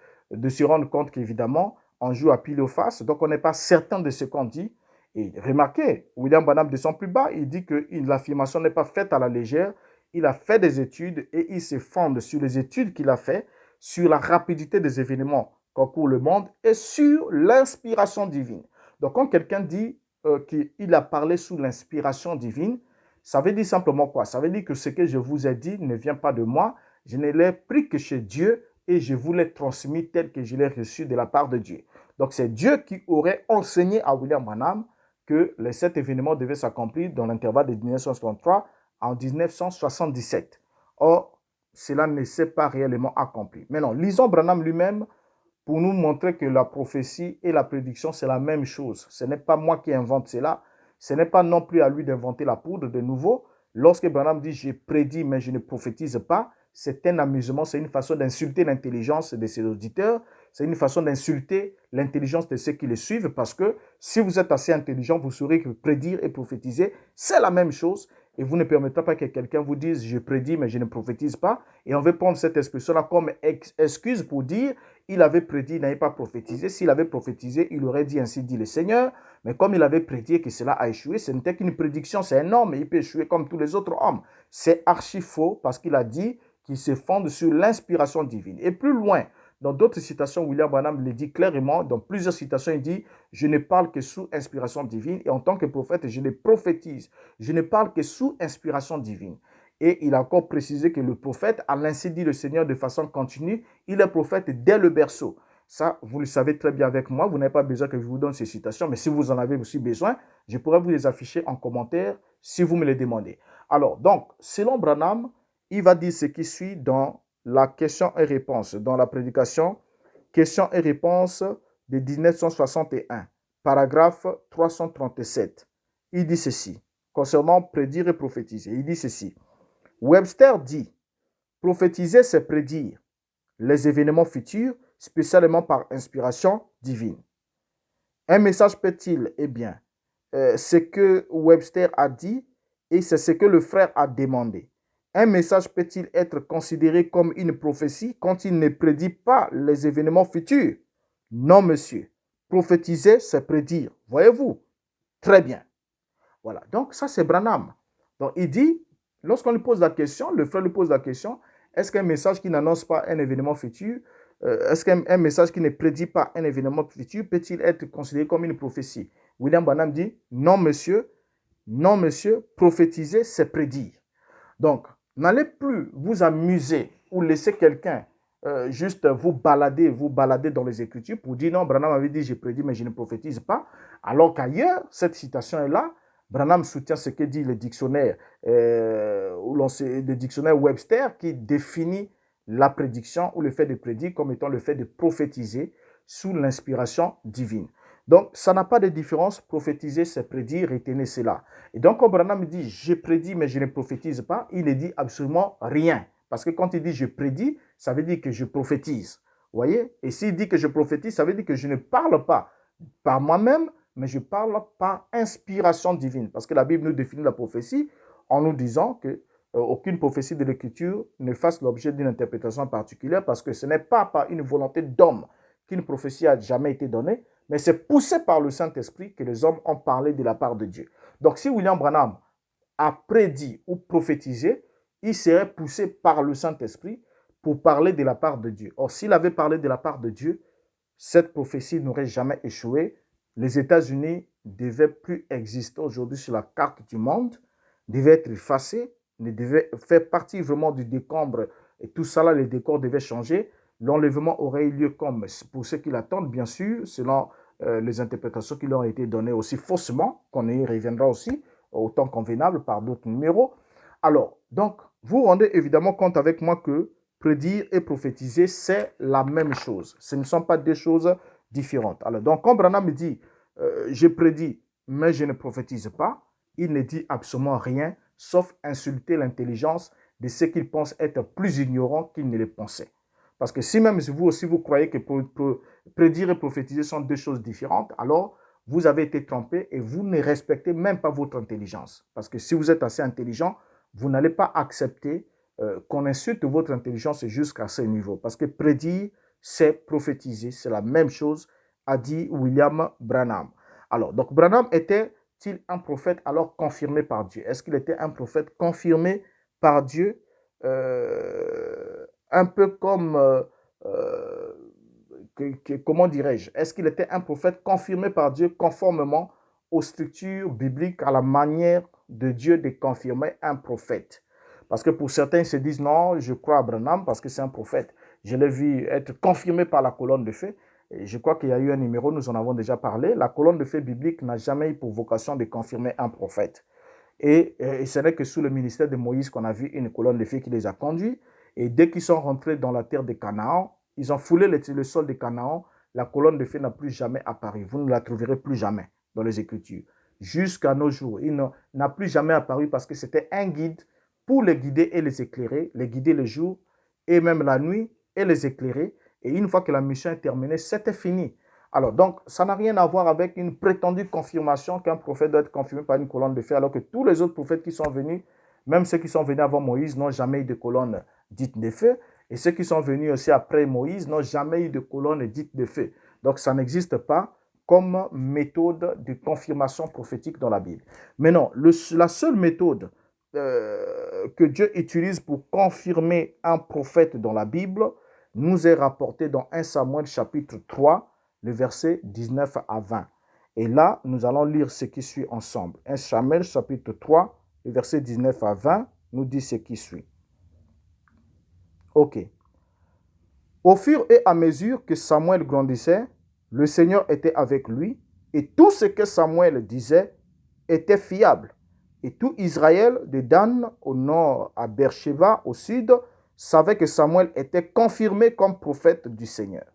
se rendre compte qu'évidemment, on joue à pile ou face. Donc, on n'est pas certain de ce qu'on dit. Et remarquez, William Branham descend plus bas, il dit que l'affirmation n'est pas faite à la légère, il a fait des études et il se fonde sur les études qu'il a fait, sur la rapidité des événements qu'encourt le monde et sur l'inspiration divine. Donc quand quelqu'un dit qu'il a parlé sous l'inspiration divine, ça veut dire simplement quoi? Ça veut dire que ce que je vous ai dit ne vient pas de moi, je ne l'ai pris que chez Dieu et je vous l'ai transmis tel que je l'ai reçu de la part de Dieu. Donc c'est Dieu qui aurait enseigné à William Branham que les 7 événements devaient s'accomplir dans l'intervalle de 1963 en 1977. Or, cela ne s'est pas réellement accompli. Maintenant, lisons Branham lui-même pour nous montrer que la prophétie et la prédiction, c'est la même chose. Ce n'est pas moi qui invente cela. Ce n'est pas non plus à lui d'inventer la poudre de nouveau. Lorsque Branham dit « je prédis mais je ne prophétise pas », c'est un amusement, c'est une façon d'insulter l'intelligence de ses auditeurs, c'est une façon d'insulter l'intelligence de ceux qui le suivent, parce que si vous êtes assez intelligent, vous saurez que prédire et prophétiser, c'est la même chose, et vous ne permettrez pas que quelqu'un vous dise « je prédis mais je ne prophétise pas », et on veut prendre cette expression-là comme excuse pour dire « il avait prédit, il n'avait pas prophétisé ». S'il avait prophétisé, il aurait dit « ainsi dit le Seigneur », mais comme il avait prédit que cela a échoué, ce n'était qu'une prédiction, c'est un homme, et il peut échouer comme tous les autres hommes. C'est archi faux, parce qu'il a dit qu'il se fonde sur l'inspiration divine. Et plus loin, dans d'autres citations, William Branham le dit clairement, dans plusieurs citations, il dit « Je ne parle que sous inspiration divine, et en tant que prophète, je ne prophétise, je ne parle que sous inspiration divine. » Et il a encore précisé que le prophète, à l'ainsi dit le Seigneur de façon continue, il est prophète dès le berceau. Ça, vous le savez très bien avec moi, vous n'avez pas besoin que je vous donne ces citations, mais si vous en avez aussi besoin, je pourrais vous les afficher en commentaire si vous me les demandez. Alors, donc, selon Branham, il va dire ce qui suit dans la question et réponse, dans la prédication, question et réponse de 1961, paragraphe 337. Il dit ceci, concernant prédire et prophétiser. Il dit ceci. Webster dit, prophétiser, c'est prédire les événements futurs, spécialement par inspiration divine. Un message peut-il, eh bien, ce que Webster a dit et c'est ce que le frère a demandé. Un message peut-il être considéré comme une prophétie quand il ne prédit pas les événements futurs? Non, monsieur. Prophétiser, c'est prédire. Voyez-vous? Très bien. Voilà. Donc, ça, c'est Branham. Donc, il dit, lorsqu'on lui pose la question, le frère lui pose la question, est-ce qu'un message qui n'annonce pas un événement futur, est-ce qu'un message qui ne prédit pas un événement futur peut-il être considéré comme une prophétie? William Branham dit, non, monsieur, prophétiser, c'est prédire. Donc, n'allez plus vous amuser ou laisser quelqu'un juste vous balader dans les Écritures pour dire non, Branham avait dit je prédis mais je ne prophétise pas, alors qu'ailleurs, cette citation est là. Branham soutient ce que dit le dictionnaire, le dictionnaire Webster qui définit la prédiction ou le fait de prédire comme étant le fait de prophétiser sous l'inspiration divine. Donc, ça n'a pas de différence. Prophétiser, c'est prédire, retenez cela. Et donc, quand Branham dit « je prédis, mais je ne prophétise pas », il ne dit absolument rien. Parce que quand il dit « je prédis », ça veut dire que je prophétise. Vous voyez? Et s'il dit que je prophétise, ça veut dire que je ne parle pas par moi-même, mais je parle par inspiration divine. Parce que la Bible nous définit la prophétie en nous disant que aucune prophétie de l'Écriture ne fasse l'objet d'une interprétation particulière parce que ce n'est pas par une volonté d'homme qu'une prophétie a jamais été donnée, mais c'est poussé par le Saint-Esprit que les hommes ont parlé de la part de Dieu. Donc, si William Branham a prédit ou prophétisé, il serait poussé par le Saint-Esprit pour parler de la part de Dieu. Or, s'il avait parlé de la part de Dieu, cette prophétie n'aurait jamais échoué. Les États-Unis ne devaient plus exister aujourd'hui sur la carte du monde, devaient être effacés, ne devaient faire partie vraiment du décombre. Et tout ça là, les décors devaient changer. L'enlèvement aurait eu lieu comme pour ceux qui l'attendent, bien sûr, selon les interprétations qui leur ont été données aussi faussement, qu'on y reviendra aussi, au temps convenable par d'autres numéros. Alors, donc, vous rendez évidemment compte avec moi que prédire et prophétiser, c'est la même chose. Ce ne sont pas deux choses différentes. Alors, donc, quand Branham dit je prédis, mais je ne prophétise pas, il ne dit absolument rien, sauf insulter l'intelligence de ceux qu'il pense être plus ignorants qu'il ne le pensait. Parce que si même vous aussi vous croyez que prédire et prophétiser sont deux choses différentes, alors vous avez été trompé et vous ne respectez même pas votre intelligence. Parce que si vous êtes assez intelligent, vous n'allez pas accepter qu'on insulte votre intelligence jusqu'à ce niveau. Parce que prédire, c'est prophétiser. C'est la même chose, a dit William Branham. Alors, donc Branham était-il un prophète alors confirmé par Dieu? Est-ce qu'il était un prophète confirmé par Dieu? Un peu comme, comment dirais-je, est-ce qu'il était un prophète confirmé par Dieu conformément aux structures bibliques, à la manière de Dieu de confirmer un prophète? Parce que pour certains, ils se disent, non, je crois à Branham parce que c'est un prophète. Je l'ai vu être confirmé par la colonne de feu. Et je crois qu'il y a eu un numéro, nous en avons déjà parlé. La colonne de feu biblique n'a jamais eu pour vocation de confirmer un prophète. Et ce n'est que sous le ministère de Moïse qu'on a vu une colonne de feu qui les a conduits. Et dès qu'ils sont rentrés dans la terre de Canaan, ils ont foulé le sol de Canaan. La colonne de feu n'a plus jamais apparu. Vous ne la trouverez plus jamais dans les Écritures. Jusqu'à nos jours, il n'a plus jamais apparu parce que c'était un guide pour les guider et les éclairer, les guider le jour et même la nuit et les éclairer. Et une fois que la mission est terminée, c'était fini. Alors, donc, ça n'a rien à voir avec une prétendue confirmation qu'un prophète doit être confirmé par une colonne de feu, alors que tous les autres prophètes qui sont venus, même ceux qui sont venus avant Moïse, n'ont jamais eu de colonne dite de feu. Et ceux qui sont venus aussi après Moïse n'ont jamais eu de colonne dite de feu. Donc, ça n'existe pas comme méthode de confirmation prophétique dans la Bible. Mais non, la seule méthode que Dieu utilise pour confirmer un prophète dans la Bible nous est rapportée dans 1 Samuel chapitre 3, le verset 19 à 20. Et là, nous allons lire ce qui suit ensemble. 1 Samuel chapitre 3, le verset 19 à 20, nous dit ce qui suit. Ok. Au fur et à mesure que Samuel grandissait, le Seigneur était avec lui, et tout ce que Samuel disait était fiable. Et tout Israël, de Dan au nord à Beersheba au sud, savait que Samuel était confirmé comme prophète du Seigneur.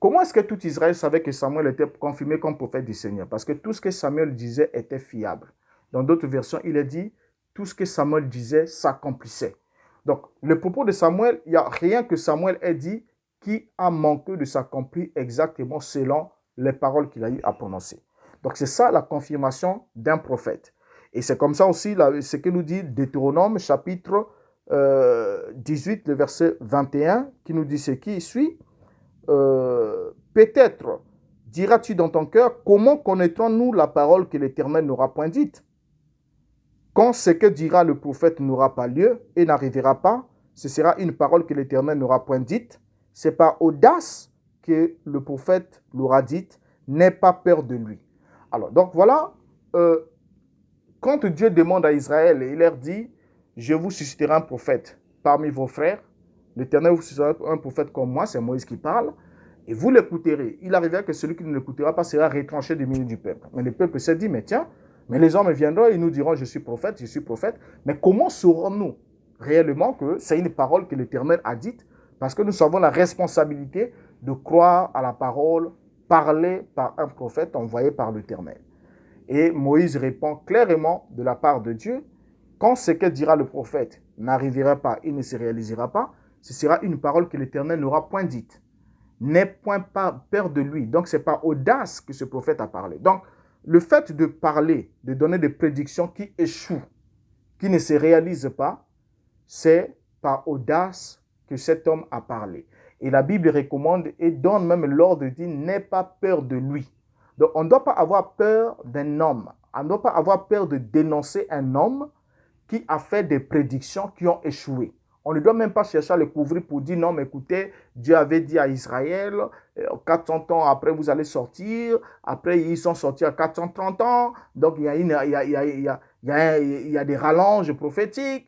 Comment est-ce que tout Israël savait que Samuel était confirmé comme prophète du Seigneur? Parce que tout ce que Samuel disait était fiable. Dans d'autres versions, il est dit, tout ce que Samuel disait s'accomplissait. Donc, le propos de Samuel, il n'y a rien que Samuel ait dit qui a manqué de s'accomplir exactement selon les paroles qu'il a eu à prononcer. Donc, c'est ça la confirmation d'un prophète. Et c'est comme ça aussi ce que nous dit Deutéronome, chapitre 18, le verset 21, qui nous dit ce qui suit. Peut-être diras-tu dans ton cœur, comment connaîtrons-nous la parole que l'Éternel n'aura point dite? Quand ce que dira le prophète n'aura pas lieu et n'arrivera pas, ce sera une parole que l'Éternel n'aura point dite. C'est par audace que le prophète l'aura dite. N'aie pas peur de lui. Alors, donc voilà, quand Dieu demande à Israël, il leur dit, je vous susciterai un prophète parmi vos frères. L'Éternel vous suscitera un prophète comme moi, c'est Moïse qui parle, et vous l'écouterez. Il arrivera que celui qui ne l'écoutera pas sera retranché du milieu du peuple. Mais le peuple s'est dit, mais tiens, mais les hommes viendront et nous diront, je suis prophète, mais comment saurons-nous réellement que c'est une parole que l'Éternel a dite? Parce que nous avons la responsabilité de croire à la parole parlée par un prophète envoyé par l'Éternel. Et Moïse répond clairement de la part de Dieu, quand ce que dira le prophète n'arrivera pas, il ne se réalisera pas, ce sera une parole que l'Éternel n'aura point dite. N'aie point pas peur de lui. Donc, c'est par audace que ce prophète a parlé. Donc, le fait de parler, de donner des prédictions qui échouent, qui ne se réalisent pas, c'est par audace que cet homme a parlé. Et la Bible recommande et donne même l'ordre de dire, n'aie pas peur de lui. Donc, on ne doit pas avoir peur d'un homme. On ne doit pas avoir peur de dénoncer un homme qui a fait des prédictions qui ont échoué. On ne doit même pas chercher à le couvrir pour dire non, mais écoutez, Dieu avait dit à Israël, 400 ans après vous allez sortir, après ils sont sortis à 430 ans, donc il y a des rallonges prophétiques.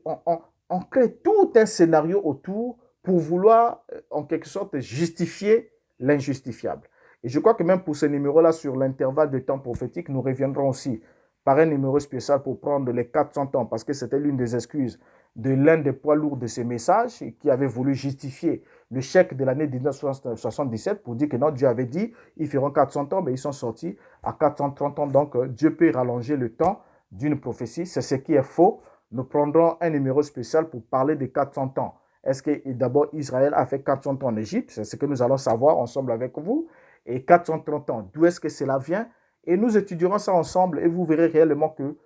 On crée tout un scénario autour pour vouloir en quelque sorte justifier l'injustifiable. Et je crois que même pour ce numéro-là, sur l'intervalle de temps prophétique, nous reviendrons aussi par un numéro spécial pour prendre les 400 ans, parce que c'était l'une des excuses de l'un des poids lourds de ces messages qui avait voulu justifier le chèque de l'année 1977 pour dire que non, Dieu avait dit, ils feront 400 ans, mais ils sont sortis à 430 ans. Donc, Dieu peut rallonger le temps d'une prophétie. C'est ce qui est faux. Nous prendrons un numéro spécial pour parler des 400 ans. Est-ce que d'abord Israël a fait 400 ans en Égypte? C'est ce que nous allons savoir ensemble avec vous. Et 430 ans, d'où est-ce que cela vient? Et nous étudierons ça ensemble et vous verrez réellement que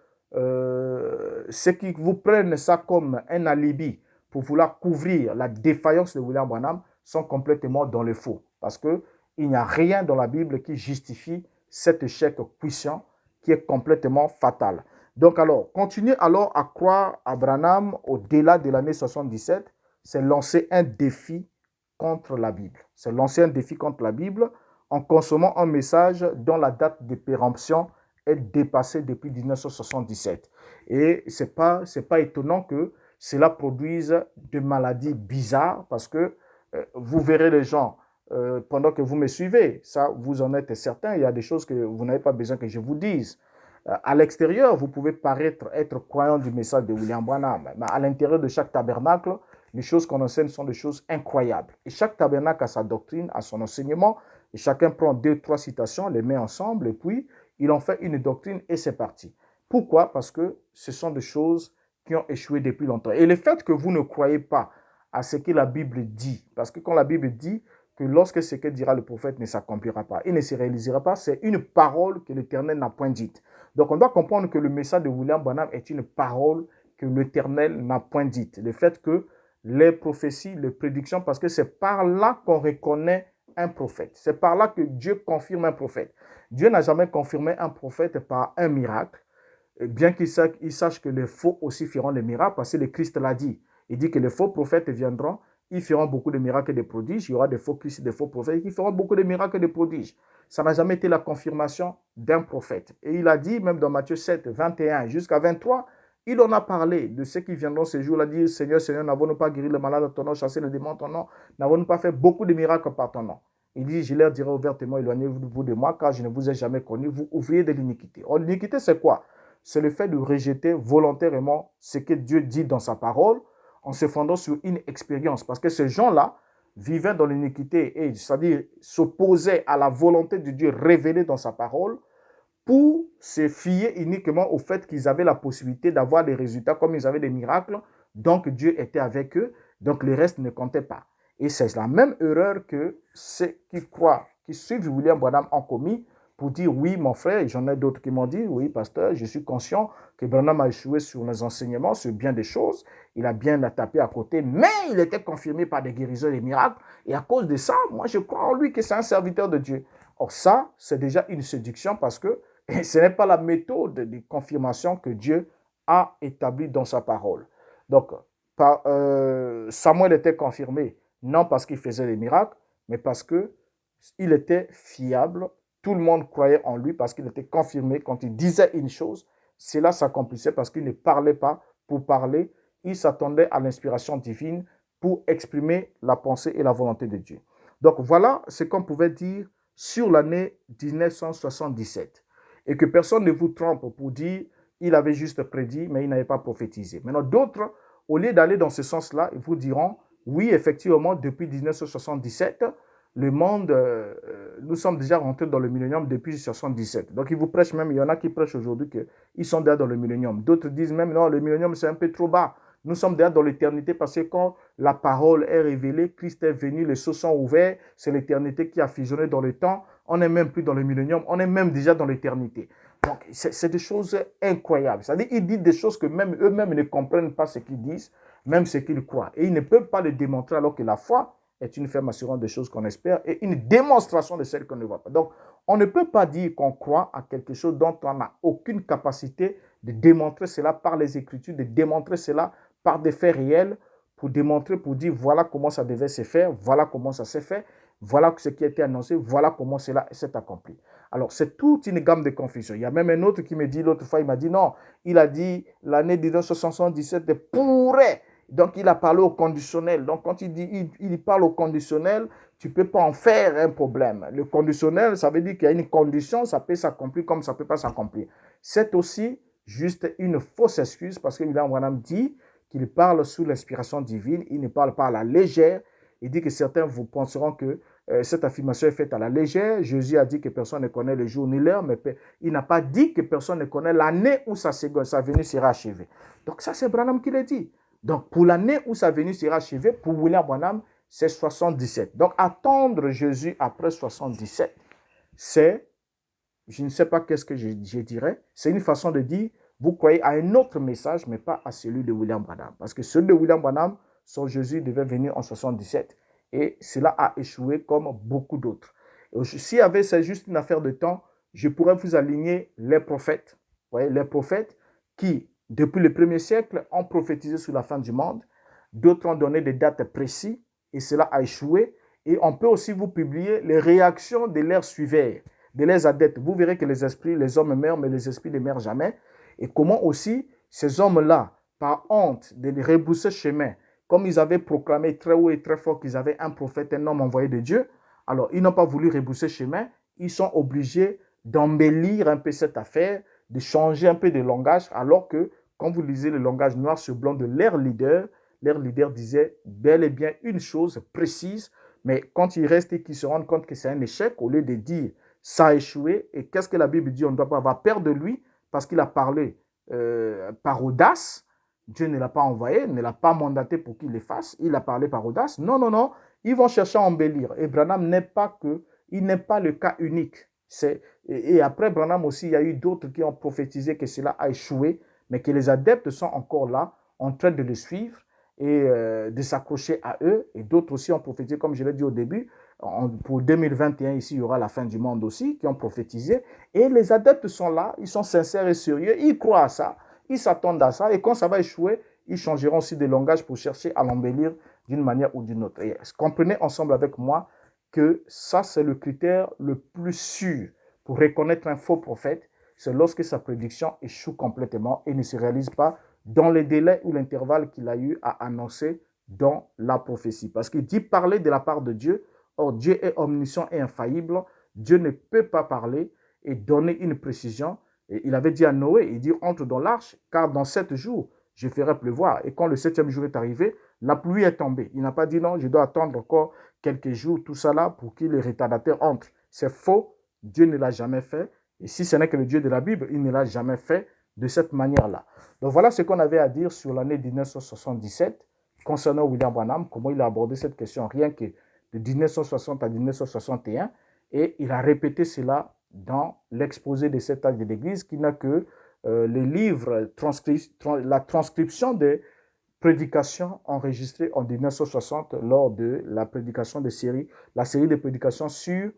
ceux qui vous prennent ça comme un alibi pour vouloir couvrir la défaillance de William Branham sont complètement dans le faux. Parce qu'il n'y a rien dans la Bible qui justifie cet échec puissant qui est complètement fatal. Donc alors, continuer alors à croire à Branham au-delà de l'année 77, c'est lancer un défi contre la Bible. C'est lancer un défi contre la Bible en consommant un message dont la date de péremption est dépassée depuis 1977. Et ce n'est pas étonnant que cela produise des maladies bizarres parce que vous verrez les gens pendant que vous me suivez. Ça, vous en êtes certain. Il y a des choses que vous n'avez pas besoin que je vous dise. À l'extérieur, vous pouvez paraître être croyant du message de William Branham. Mais à l'intérieur de chaque tabernacle, les choses qu'on enseigne sont des choses incroyables. Et chaque tabernacle a sa doctrine, a son enseignement. Et chacun prend 2-3 citations, les met ensemble et puis il en fait une doctrine et c'est parti. Pourquoi? Parce que ce sont des choses qui ont échoué depuis longtemps. Et le fait que vous ne croyez pas à ce que la Bible dit, parce que quand la Bible dit que lorsque ce que dira le prophète ne s'accomplira pas, il ne se réalisera pas, c'est une parole que l'Éternel n'a point dite. Donc on doit comprendre que le message de William Branham est une parole que l'Éternel n'a point dite. Le fait que les prophéties, les prédictions, parce que c'est par là qu'on reconnaît un prophète. C'est par là que Dieu confirme un prophète. Dieu n'a jamais confirmé un prophète par un miracle, bien qu'il sache que les faux aussi feront des miracles, parce que le Christ l'a dit. Il dit que les faux prophètes viendront, ils feront beaucoup de miracles et de prodiges. Il y aura des faux Christ, des faux prophètes qui feront beaucoup de miracles et de prodiges. Ça n'a jamais été la confirmation d'un prophète. Et il a dit, même dans Matthieu 7, 21 jusqu'à 23, il en a parlé de ceux qui viendront ce jour-là dire, Seigneur, Seigneur, n'avons-nous pas guéri le malade à ton nom, chassé le démon à ton nom, n'avons-nous pas fait beaucoup de miracles par ton nom? Il dit, je leur dirai ouvertement, éloignez-vous de moi, car je ne vous ai jamais connu, vous ouvriez de l'iniquité. Or, l'iniquité, c'est quoi? C'est le fait de rejeter volontairement ce que Dieu dit dans sa parole, en se fondant sur une expérience. Parce que ces gens-là, vivait dans l'iniquité, et c'est-à-dire s'opposait à la volonté de Dieu révélée dans sa parole, pour se fier uniquement au fait qu'ils avaient la possibilité d'avoir des résultats comme ils avaient des miracles. Donc Dieu était avec eux, donc le reste ne comptait pas. Et c'est la même erreur que ceux qui croient, qui suivent William Branham ont commis pour dire oui, mon frère, et j'en ai d'autres qui m'ont dit oui, pasteur, je suis conscient que Branham a échoué sur les enseignements, sur bien des choses, il a bien tapé à côté, mais il était confirmé par des guérisons et des miracles, et à cause de ça, moi je crois en lui que c'est un serviteur de Dieu. Or ça, c'est déjà une séduction parce que et ce n'est pas la méthode de confirmation que Dieu a établie dans sa parole. Donc, Samuel était confirmé, non parce qu'il faisait des miracles, mais parce qu'il était fiable. Tout le monde croyait en lui parce qu'il était confirmé. Quand il disait une chose, cela s'accomplissait parce qu'il ne parlait pas pour parler. Il s'attendait à l'inspiration divine pour exprimer la pensée et la volonté de Dieu. Donc, voilà ce qu'on pouvait dire sur l'année 1977. Et que personne ne vous trompe pour dire il avait juste prédit, mais il n'avait pas prophétisé. Maintenant, d'autres, au lieu d'aller dans ce sens-là, ils vous diront oui, effectivement, depuis 1977, le monde, nous sommes déjà rentrés dans le millénium depuis 1977. Donc, ils vous prêchent même, il y en a qui prêchent aujourd'hui qu'ils sont déjà dans le millénium. D'autres disent même non, le millénium, c'est un peu trop bas. Nous sommes déjà dans l'éternité parce que quand la parole est révélée, Christ est venu, les cieux sont ouverts, c'est l'éternité qui a fusionné dans le temps. On n'est même plus dans le millénium, on est même déjà dans l'éternité. Donc, c'est des choses incroyables. C'est-à-dire qu'ils disent des choses que même eux-mêmes ne comprennent pas ce qu'ils disent, même ce qu'ils croient. Et ils ne peuvent pas le démontrer alors que la foi est une ferme assurance des choses qu'on espère et une démonstration de celles qu'on ne voit pas. Donc, on ne peut pas dire qu'on croit à quelque chose dont on n'a aucune capacité de démontrer cela par les Écritures, de démontrer cela par des faits réels, pour démontrer, pour dire voilà comment ça devait se faire, voilà comment ça s'est fait, voilà ce qui a été annoncé, voilà comment cela s'est accompli. Alors, c'est toute une gamme de confusion. Il y a même un autre qui me dit, l'autre fois, il m'a dit non, il a dit l'année 1977 pourrait. Donc, il a parlé au conditionnel. Donc, quand il dit, il parle au conditionnel, tu ne peux pas en faire un problème. Le conditionnel, ça veut dire qu'il y a une condition, ça peut s'accomplir comme ça ne peut pas s'accomplir. C'est aussi juste une fausse excuse parce que William Branham dit qu'il parle sous l'inspiration divine, il ne parle pas à la légère. Il dit que certains vous penseront que cette affirmation est faite à la légère. Jésus a dit que personne ne connaît le jour ni l'heure, mais il n'a pas dit que personne ne connaît l'année où sa venue sera achevée. Donc ça, c'est Branham qui l'a dit. Donc pour l'année où sa venue sera achevée, pour William Branham, c'est 77. Donc attendre Jésus après 77, c'est, je ne sais pas qu'est-ce que je dirais, c'est une façon de dire, vous croyez à un autre message, mais pas à celui de William Branham. Parce que celui de William Branham, son Jésus devait venir en 77. Et cela a échoué comme beaucoup d'autres. S'il y avait, c'est juste une affaire de temps, je pourrais vous aligner les prophètes. Vous voyez, les prophètes qui, depuis le 1er siècle, ont prophétisé sur la fin du monde. D'autres ont donné des dates précises et cela a échoué. Et on peut aussi vous publier les réactions de leurs suiveurs, de leurs adeptes. Vous verrez que les esprits, les hommes meurent, mais les esprits ne meurent jamais. Et comment aussi ces hommes-là, par honte de rebrousser chemin, comme ils avaient proclamé très haut et très fort qu'ils avaient un prophète, un homme envoyé de Dieu, alors ils n'ont pas voulu rebrousser chemin, ils sont obligés d'embellir un peu cette affaire, de changer un peu de langage, alors que quand vous lisez le langage noir sur blanc de leur leader disait bel et bien une chose précise, mais quand ils restent et qu'ils se rendent compte que c'est un échec, au lieu de dire ça a échoué, et qu'est-ce que la Bible dit? On ne doit pas avoir peur de lui, parce qu'il a parlé par audace. Dieu ne l'a pas envoyé, ne l'a pas mandaté pour qu'il le fasse. Il a parlé par audace. Non, non, non. Ils vont chercher à embellir. Et Branham n'est pas le cas unique. Et après Branham aussi, il y a eu d'autres qui ont prophétisé que cela a échoué, mais que les adeptes sont encore là, en train de le suivre et de s'accrocher à eux. Et d'autres aussi ont prophétisé, comme je l'ai dit au début, pour 2021, ici, il y aura la fin du monde aussi, qui ont prophétisé. Et les adeptes sont là, ils sont sincères et sérieux, ils croient à ça, ils s'attendent à ça. Et quand ça va échouer, ils changeront aussi de langage pour chercher à l'embellir d'une manière ou d'une autre. Et comprenez ensemble avec moi que ça, c'est le critère le plus sûr pour reconnaître un faux prophète. C'est lorsque sa prédiction échoue complètement et ne se réalise pas dans les délais ou l'intervalle qu'il a eu à annoncer dans la prophétie. Parce qu'il dit parler de la part de Dieu. Or, Dieu est omniscient et infaillible. Dieu ne peut pas parler et donner une précision. Et il avait dit à Noé, il dit, entre dans l'arche, car dans 7 jours, je ferai pleuvoir. Et quand le 7e jour est arrivé, la pluie est tombée. Il n'a pas dit non, je dois attendre encore quelques jours, tout ça là, pour que les retardataires entrent. C'est faux, Dieu ne l'a jamais fait. Et si ce n'est que le Dieu de la Bible, il ne l'a jamais fait de cette manière-là. Donc voilà ce qu'on avait à dire sur l'année 1977 concernant William Branham, comment il a abordé cette question, rien que de 1960 à 1961. Et il a répété cela dans l'exposé de cet âge de l'Église, qui n'a que les livres, la transcription des prédications enregistrées en 1960 lors de la prédication de série, la série de prédications sur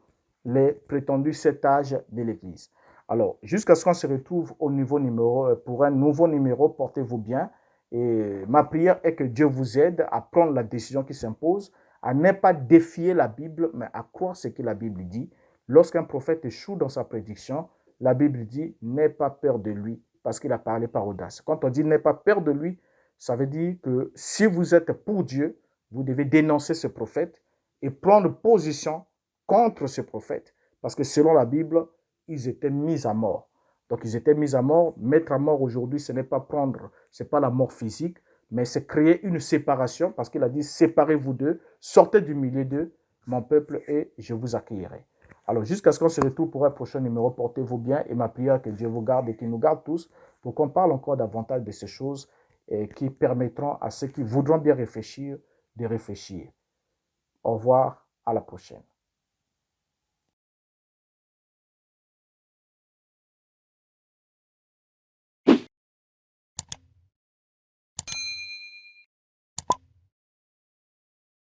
les prétendus 7 âges de l'Église. Alors, jusqu'à ce qu'on se retrouve au niveau numéro, pour un nouveau numéro, portez-vous bien. Et ma prière est que Dieu vous aide à prendre la décision qui s'impose, à ne pas défier la Bible, mais à croire ce que la Bible dit. Lorsqu'un prophète échoue dans sa prédiction, la Bible dit « n'aie pas peur de lui » parce qu'il a parlé par audace. Quand on dit « n'aie pas peur de lui », ça veut dire que si vous êtes pour Dieu, vous devez dénoncer ce prophète et prendre position contre ce prophète. Parce que selon la Bible, ils étaient mis à mort. Donc ils étaient mis à mort. Mettre à mort aujourd'hui, ce n'est pas prendre, ce n'est pas la mort physique, mais c'est créer une séparation, parce qu'il a dit, séparez-vous d'eux, sortez du milieu d'eux, mon peuple, et je vous accueillerai. Alors jusqu'à ce qu'on se retrouve pour un prochain numéro, portez-vous bien, et ma prière que Dieu vous garde et qu'il nous garde tous, pour qu'on parle encore davantage de ces choses et qui permettront à ceux qui voudront bien réfléchir, de réfléchir. Au revoir, à la prochaine.